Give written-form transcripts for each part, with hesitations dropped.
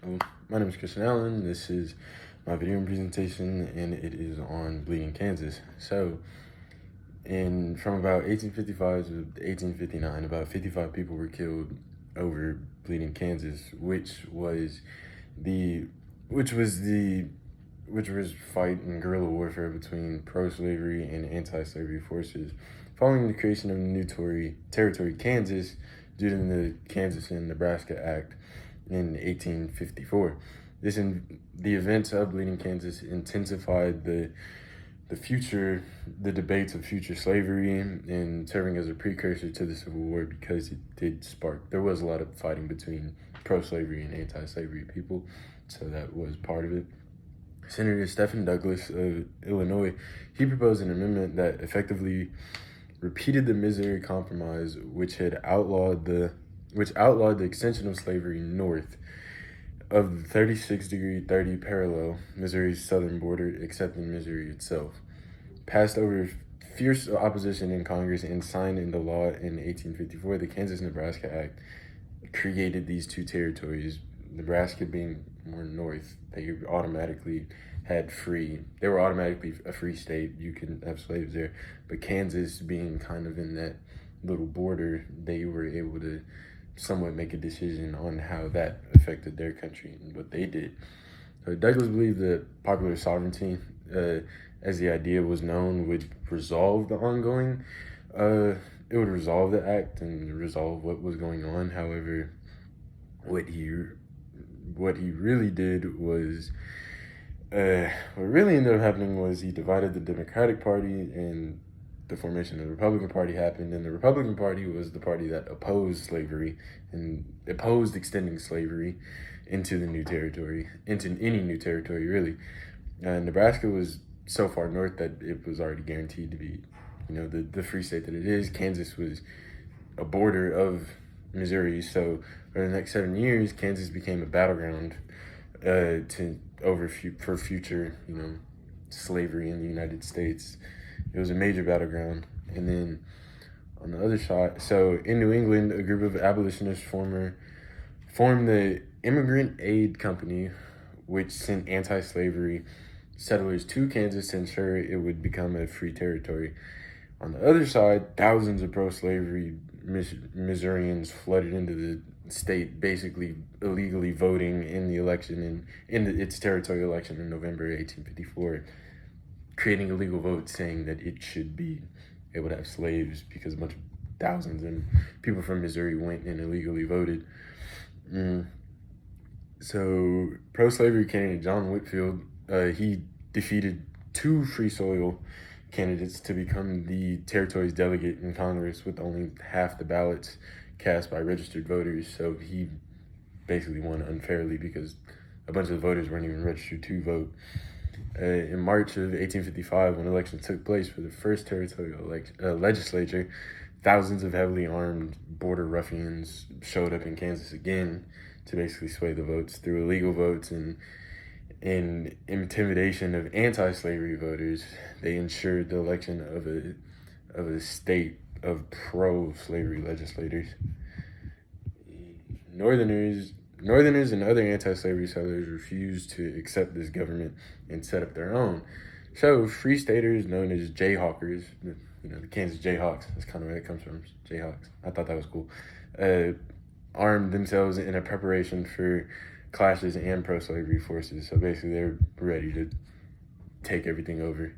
Well, my name is Christian Allen. This is my video presentation, and it is on Bleeding Kansas. So, from about 1855 to 1859, about 55 people were killed over Bleeding Kansas, which was fight and guerrilla warfare between pro-slavery and anti-slavery forces, following the creation of the new territory Kansas due to the Kansas and Nebraska Act in 1854. The events of Bleeding Kansas intensified the debates of future slavery, and serving as a precursor to the Civil War, because there was a lot of fighting between pro-slavery and anti-slavery people, so that was part of it. Senator Stephen Douglas of Illinois, he proposed an amendment that effectively repeated the Missouri Compromise, which outlawed the extension of slavery north of the 36° 30' parallel, Missouri's southern border, except in Missouri itself. Passed over fierce opposition in Congress and signed into law in 1854, the Kansas-Nebraska Act created these two territories. Nebraska being more north, they were automatically a free state. You can have slaves there. But Kansas being kind of in that little border, they were able to somewhat make a decision on how that affected their country and what they did. So Douglas believed that popular sovereignty, as the idea was known, would resolve the act and resolve what was going on. However, what he really did was, what really ended up happening was he divided the Democratic Party, and the formation of the Republican Party happened. And the Republican Party was the party that opposed slavery and opposed extending slavery into any new territory, really. Nebraska was so far north that it was already guaranteed to be, the free state that it is. Kansas was a border of Missouri, so for the next 7 years, Kansas became a battleground for future, slavery in the United States. It was a major battleground. And then on the other side, so in New England, a group of abolitionists formed the Immigrant Aid Company, which sent anti-slavery settlers to Kansas to ensure it would become a free territory. On the other side, thousands of pro-slavery Missourians flooded into the state, basically illegally voting in the election, its territorial election in November 1854, creating a legal vote saying that it should be able to have slaves, because a bunch of thousands and people from Missouri went and illegally voted. So pro-slavery candidate John Whitfield, he defeated two Free Soil candidates to become the territory's delegate in Congress, with only half the ballots cast by registered voters. So he basically won unfairly because a bunch of the voters weren't even registered to vote. In March of 1855, when elections took place for the first territorial legislature, thousands of heavily armed border ruffians showed up in Kansas again to basically sway the votes through illegal votes and intimidation of anti-slavery voters. They ensured the election of a state of pro-slavery legislators. Northerners and other anti-slavery settlers refused to accept this government and set up their own. So free staters, known as Jayhawkers, the Kansas Jayhawks, that's kind of where it comes from, Jayhawks. I thought that was cool. Armed themselves in a preparation for clashes and pro-slavery forces. So basically they're ready to take everything over.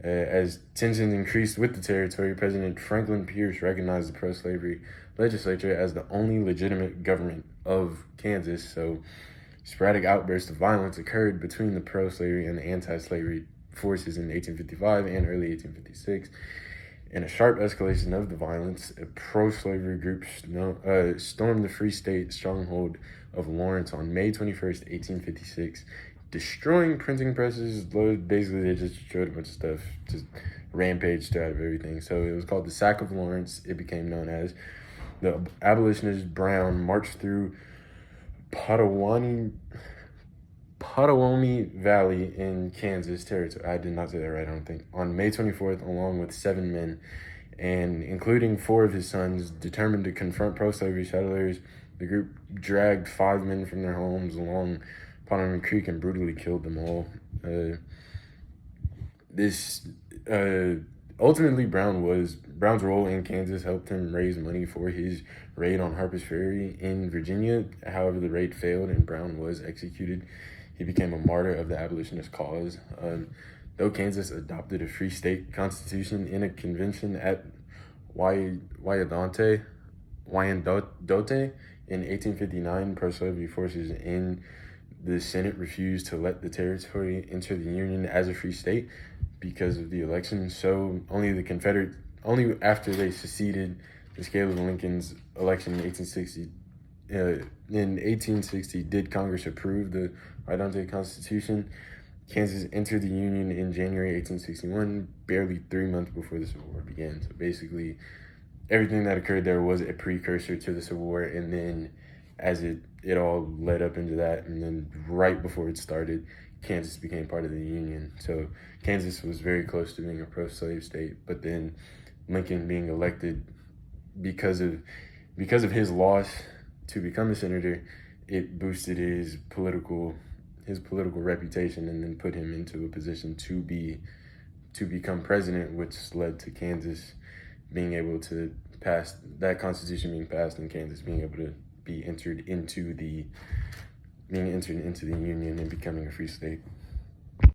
As tensions increased with the territory, President Franklin Pierce recognized the pro-slavery legislature as the only legitimate government of Kansas. So sporadic outbursts of violence occurred between the pro-slavery and the anti-slavery forces in 1855 and early 1856. In a sharp escalation of the violence, a pro-slavery group stormed the Free State stronghold of Lawrence on May 21st, 1856, destroying printing presses. Basically, they just destroyed a bunch of stuff, just rampaged out of everything. So it was called the Sack of Lawrence. It became known as. The abolitionist Brown marched through Pottawatomie Valley in Kansas territory. I did not say that right, I don't think. On May 24th, along with 7 men, and including 4 of his sons, determined to confront pro-slavery settlers The group dragged 5 men from their homes along Panama Creek and brutally killed them all. This ultimately Brown's role in Kansas helped him raise money for his raid on Harper's Ferry in Virginia. However, the raid failed and Brown was executed. He became a martyr of the abolitionist cause. Though Kansas adopted a free state constitution in a convention at Wyandotte in 1859, pro-slavery forces in the Senate refused to let the territory enter the Union as a free state because of the election. So only after they seceded, the scale of Lincoln's election in 1860 did Congress approve the Wyandotte Constitution. Kansas entered the Union in January 1861, barely 3 months before the Civil War began. So basically, everything that occurred there was a precursor to the Civil War, and then as it all led up into that, and then right before it started, Kansas became part of the Union. So Kansas was very close to being a pro-slave state, but then Lincoln being elected because of his loss to become a senator, it boosted his political reputation and then put him into a position to become president, which led to Kansas being able to pass that constitution being passed and Kansas being able to be entered into the Union and becoming a free state.